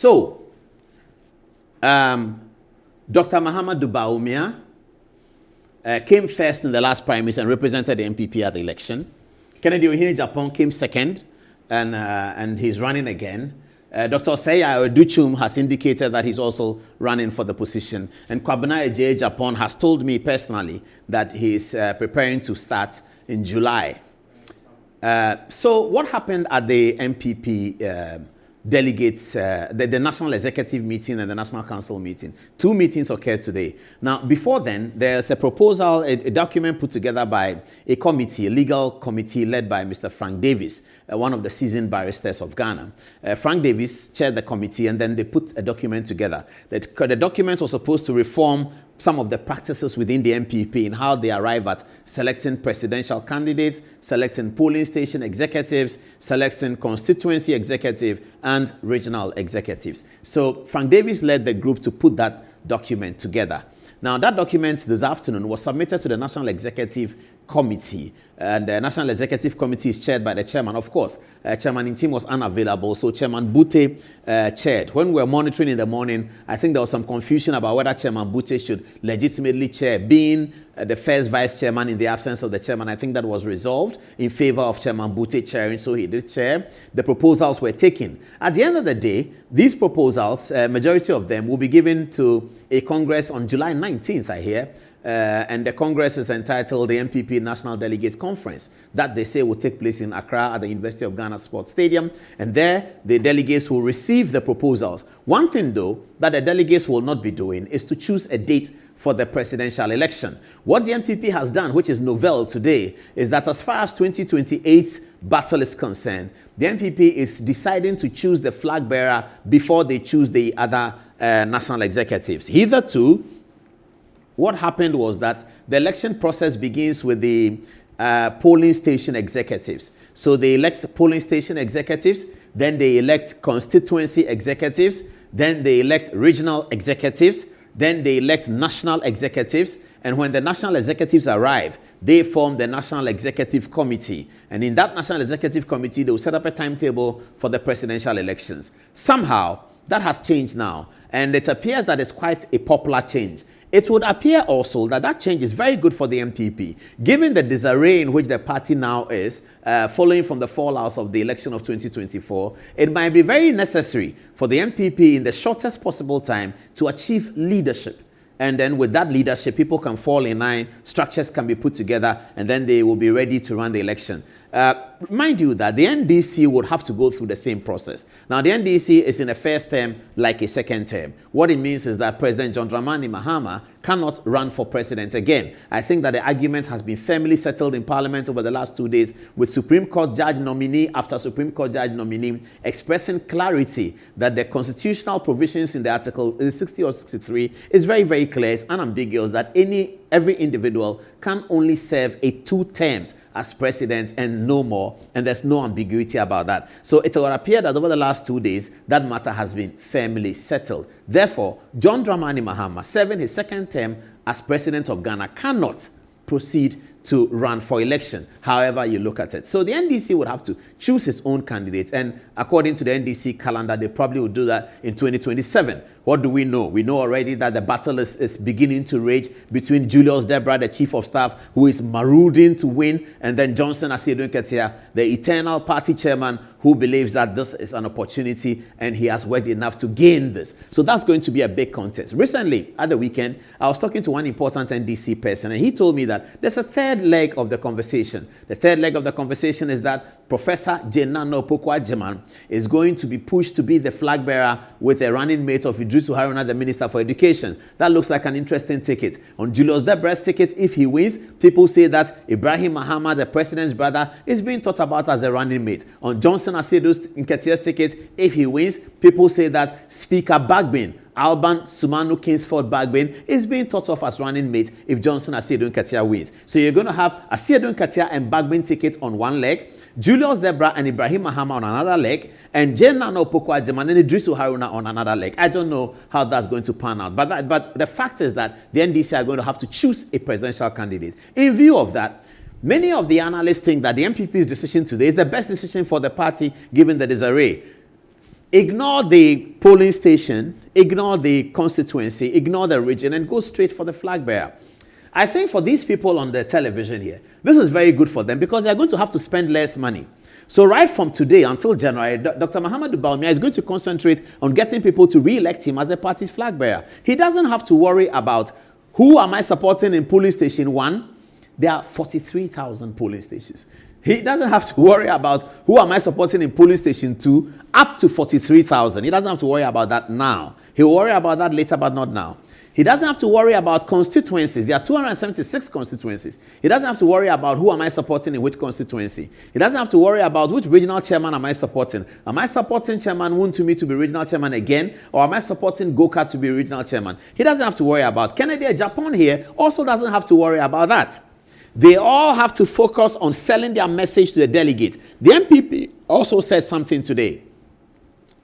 So, Dr. Mahamadou Bawumia came first in the last primaries and represented the NPP at the election. Kennedy Ohene Japan came second, and he's running again. Dr. Osei Oduchum has indicated that he's also running for the position. And Kwabena Adom-Otchere Japan has told me personally that he's preparing to start in July. So what happened at the NPP delegates, the National Executive Meeting and the National Council meeting? Two meetings occurred today. Now, before then, there's a proposal, a document put together by a committee, a legal committee led by Mr. Frank Davis, one of the seasoned barristers of Ghana. Frank Davis chaired the committee, and then they put a document together. The document was supposed to reform some of the practices within the NPP in how they arrive at selecting presidential candidates, selecting polling station executives, selecting constituency executive, and regional executives. So Frank Davis led the group to put that document together. Now, that document this afternoon was submitted to the National Executive Committee, and the National Executive Committee is chaired by the chairman. Of course, Chairman Intim was unavailable, so Chairman Bute chaired. When we were monitoring in the morning, I think there was some confusion about whether Chairman Bute should legitimately chair, being the first vice chairman in the absence of the chairman. I think that was resolved in favor of Chairman Bute chairing, so he did chair. The proposals were taken. At the end of the day, these proposals, majority of them, will be given to a Congress on July 19th, I hear. And the Congress is entitled the NPP National Delegates Conference. That they say will take place in Accra at the University of Ghana Sports Stadium. And there, the delegates will receive the proposals. One thing, though, that the delegates will not be doing is to choose a date for the presidential election. What the NPP has done, which is novel today, is that as far as 2028 battle is concerned, the NPP is deciding to choose the flag bearer before they choose the other national executives. Hitherto, what happened was that the election process begins with the polling station executives. So they elect polling station executives, then they elect constituency executives, then they elect regional executives, then they elect national executives, and when the national executives arrive, they form the National Executive Committee. And in that National Executive Committee, they will set up a timetable for the presidential elections. Somehow, that has changed now, and it appears that it's quite a popular change. It would appear also that that change is very good for the NPP, given the disarray in which the party now is, following from the fallout of the election of 2024. It might be very necessary for the NPP in the shortest possible time to achieve leadership. And then with that leadership, people can fall in line, structures can be put together, and then they will be ready to run the election. Mind you that the NDC would have to go through the same process. Now, the NDC is in a first term like a second term. What it means is that President John Dramani Mahama cannot run for president again. I think that the argument has been firmly settled in Parliament over the last 2 days, with Supreme Court judge nominee after Supreme Court judge nominee expressing clarity that the constitutional provisions in the article 60 or 63 is very, very clear, it's unambiguous, that every individual can only serve 2 terms as president and no more, and there's no ambiguity about that. So it will appear that over the last 2 days, that matter has been firmly settled. Therefore, John Dramani Mahama, serving his second term as president of Ghana, cannot proceed to run for election, however you look at it. So the NDC would have to choose its own candidate, and according to the NDC calendar, they probably will do that in 2027. What do we know? We know already that the battle is beginning to rage between Julius Debra, the chief of staff, who is marauding to win, and then Johnson Asiedu-Nketia, the eternal party chairman, who believes that this is an opportunity and he has worked enough to gain this. So that's going to be a big contest. Recently, at the weekend, I was talking to one important NDC person, and he told me that there's a third leg of the conversation. The third leg of the conversation is that Professor Jenano Pokwa-Jeman is going to be pushed to be the flag bearer with a running mate of Idrisu Haruna, the Minister for Education. That looks like an interesting ticket. On Julius Debra's ticket, if he wins, people say that Ibrahim Mahama, the president's brother, is being thought about as the running mate. On Johnson Asiedu-Nketiah's ticket, if he wins, people say that Speaker Bagbin, Alban Sumanu Kingsford Bagbin, is being thought of as running mate if Johnson Asiedu-Nketiah wins. So you're going to have Asiedu-Nketiah and Bagbin ticket on one leg, Julius Debra and Ibrahim Mahama on another leg, and Jenano Pokwa-Jeman and Idrisu Haruna on another leg. I don't know how that's going to pan out. But the fact is that the NDC are going to have to choose a presidential candidate. In view of that, many of the analysts think that the NPP's decision today is the best decision for the party given the disarray. ignore the polling station, ignore the constituency, ignore the region, and go straight for the flag bearer. I think for these people on the television here, this is very good for them because they're going to have to spend less money. So right from today until January, Dr. Mahamudu Bawumia is going to concentrate on getting people to re-elect him as the party's flag bearer. He doesn't have to worry about who am I supporting in polling station 1. There are 43,000 polling stations. He doesn't have to worry about who am I supporting in polling station 2 up to 43,000. He doesn't have to worry about that now. He'll worry about that later, but not now. He doesn't have to worry about constituencies. There are 276 constituencies. He doesn't have to worry about who am I supporting in which constituency. He doesn't have to worry about which regional chairman am I supporting. Am I supporting Chairman Wuntumi to be regional chairman again, or am I supporting Goka to be regional chairman? He doesn't have to worry about. Kennedy Japan here also doesn't have to worry about that. They all have to focus on selling their message to the delegates. The NPP also said something today.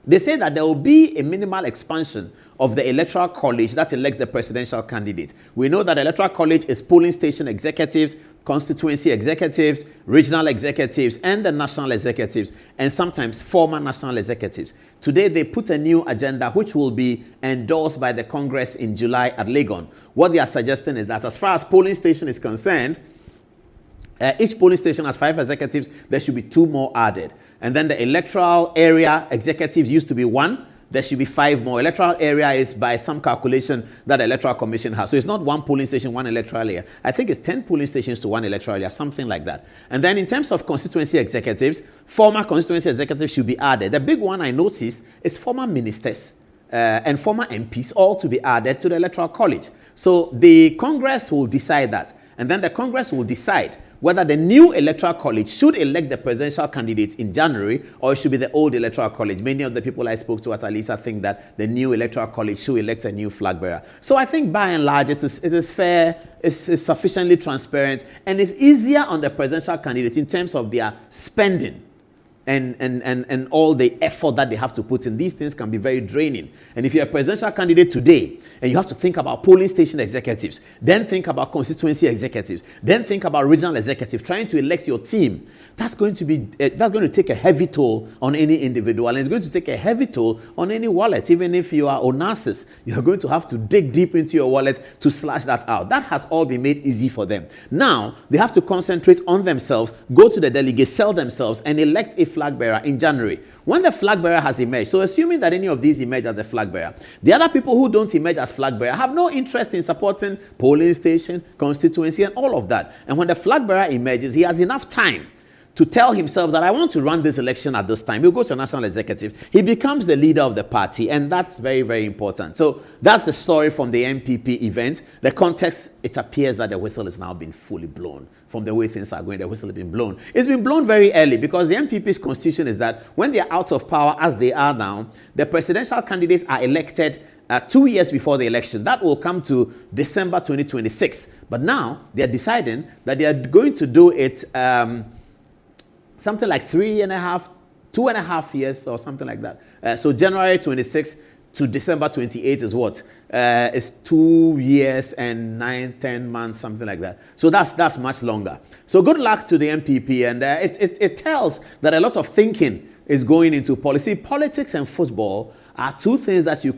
They say that there will be a minimal expansion of the Electoral College that elects the presidential candidate. We know that the Electoral College is polling station executives, constituency executives, regional executives, and the national executives, and sometimes former national executives. Today, they put a new agenda which will be endorsed by the Congress in July at Legon. What they are suggesting is that as far as polling station is concerned, each polling station has 5 executives. There should be 2 more added. And then the electoral area executives used to be 1. There should be 5 more. Electoral area is by some calculation that the Electoral Commission has. So it's not 1 polling station, 1 electoral area. I think it's 10 polling stations to 1 electoral area, something like that. And then in terms of constituency executives, former constituency executives should be added. The big one I noticed is former ministers and former MPs, all to be added to the Electoral College. So the Congress will decide that. And then the Congress will decide whether the new Electoral College should elect the presidential candidates in January or it should be the old Electoral College. Many of the people I spoke to at Alisa think that the new Electoral College should elect a new flag bearer. So I think by and large it is fair, it's sufficiently transparent, and it's easier on the presidential candidate in terms of their spending. And all the effort that they have to put in. These things can be very draining. And if you're a presidential candidate today and you have to think about polling station executives, then think about constituency executives, then think about regional executives, trying to elect your team, that's going to take a heavy toll on any individual, and it's going to take a heavy toll on any wallet. Even if you are Onassis, you're going to have to dig deep into your wallet to slash that out. That has all been made easy for them. Now they have to concentrate on themselves, go to the delegates, sell themselves, and elect a flag bearer in January, when the flag bearer has emerged. So assuming that any of these emerge as a flag bearer, the other people who don't emerge as flag bearer have no interest in supporting polling station, constituency, and all of that. And when the flag bearer emerges, he has enough time to tell himself that I want to run this election at this time. He'll go to a national executive. He becomes the leader of the party, and that's very, very important. So that's the story from the NPP event. The context, it appears that the whistle is now being fully blown. From the way things are going, the whistle has been blown. It's been blown very early because the NPP's constitution is that when they are out of power, as they are now, the presidential candidates are elected 2 years before the election. That will come to December 2026. But now they are deciding that they are going to do it something like 2.5 years or something like that. So January 26 to December 28 is what? It's 2 years and 9-10 months, something like that. So that's much longer. So good luck to the NPP, and it tells that a lot of thinking is going into policy. Politics and football are 2 things that you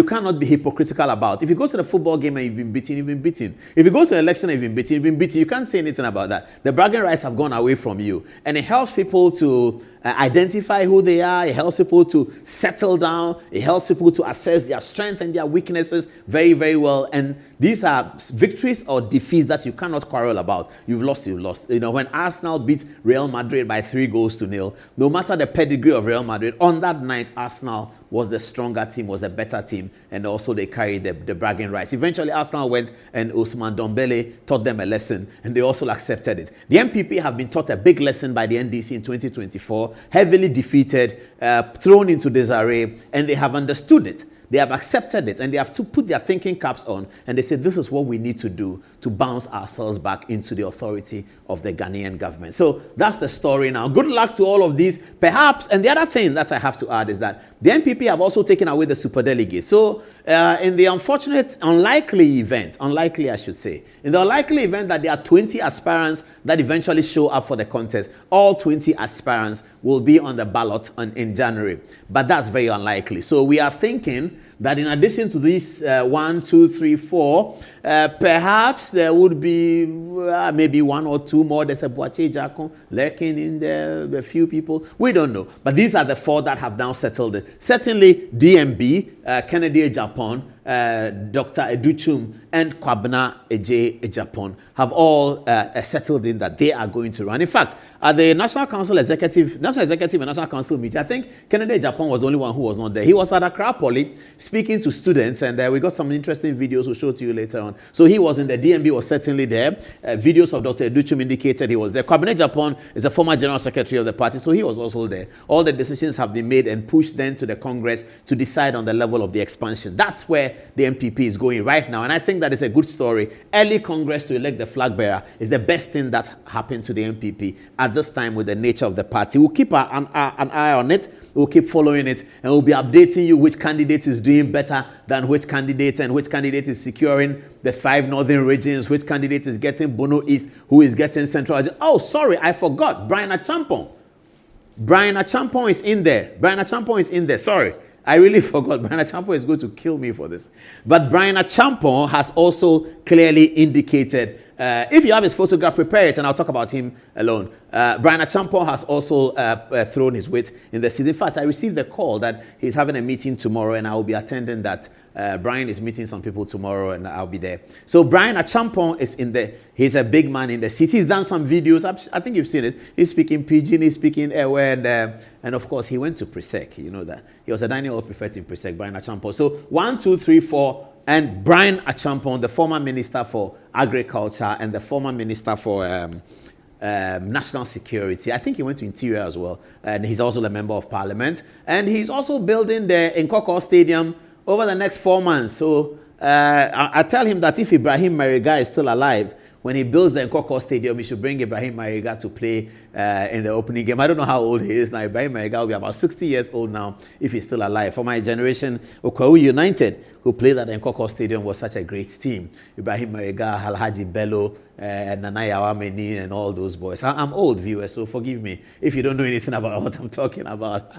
cannot be hypocritical about. If you go to the football game and you've been beaten, you've been beaten. If you go to the election and you've been beaten, you've been beaten. You can't say anything about that. The bragging rights have gone away from you. And it helps people to identify who they are. It helps people to settle down. It helps people to assess their strength and their weaknesses very, very well. And these are victories or defeats that you cannot quarrel about. You've lost, you've lost. You know, when Arsenal beat Real Madrid by 3-0, no matter the pedigree of Real Madrid, on that night, Arsenal was the stronger team, was the better team, and also they carried the bragging rights. Eventually, Arsenal went and Ousmane Dembele taught them a lesson, and they also accepted it. The NPP have been taught a big lesson by the NDC in 2024, heavily defeated, thrown into disarray, and they have understood it. They have accepted it, and they have to put their thinking caps on, and they say this is what we need to do to bounce ourselves back into the authority of the Ghanaian government. So that's the story now. Good luck to all of these. Perhaps, and the other thing that I have to add is that The NPP have also taken away the superdelegates. So in the unlikely event that there are 20 aspirants that eventually show up for the contest, all 20 aspirants will be on the ballot in January. But that's very unlikely. So we are thinking that in addition to these 1, 2, 3, 4, perhaps there would be maybe 1 or 2 more. There's a Adom-Otchere lurking in there, a few people. We don't know. But these are the 4 that have now settled it. Certainly DMB, Kennedy Japan, Dr. Educhum, and Kwabena Japan have all settled in that they are going to run. In fact, at the National Executive and National Council meeting, I think Kennedy Japan was the only one who was not there. He was at Accra Poly speaking to students, and we got some interesting videos we'll show to you later on. So he was in the DMB, was certainly there. Videos of Dr. Educhum indicated he was there. Kwabena Japan is a former general secretary of the party, so he was also there. All the decisions have been made and pushed then to the Congress to decide on the level of the expansion. That's where the NPP is going right now, and I think that is a good story. Early Congress to elect the flag bearer is the best thing that's happened to the NPP at this time with the nature of the party. We'll keep an eye on it. We'll keep following it, and we'll be updating you which candidate is doing better than which candidate, and which candidate is securing the 5 northern regions, which candidate is getting Bono East, who is getting Central. Oh, sorry, I forgot. Brian Achampong. Brian Achampong is in there. Brian Achampong is in there. Sorry. I really forgot. Brian Achampong is going to kill me for this. But Brian Achampong has also clearly indicated, if you have his photograph, prepare it, and I'll talk about him alone. Brian Achampong has also thrown his weight in the season. In fact, I received the call that he's having a meeting tomorrow, and I will be attending that. Brian is meeting some people tomorrow, and I'll be there. So Brian Achampong is in there. He's a big man in the city. He's done some videos. I think you've seen it. He's speaking Pidgin, he's speaking Ewe, and of course, he went to Presec. You know that. He was a dining hall prefect in Presec, Brian Achampong. So 1, 2, 3, 4, and Brian Achampong, the former Minister for Agriculture and the former Minister for National Security. I think he went to Interior as well. And he's also a member of Parliament. And he's also building the Nkoko Stadium over the next 4 months. So I tell him that if Ibrahim Mariga is still alive, when he builds the Nkoko Stadium, he should bring Ibrahim Mariga to play in the opening game. I don't know how old he is now. Ibrahim Mariga will be about 60 years old now if he's still alive. For my generation, Okwawu United, who played at the Nkoko Stadium, was such a great team. Ibrahim Mariga, Alhaji Bello, Nanaya Wameni, and all those boys. I'm old, viewers, so forgive me if you don't know anything about what I'm talking about.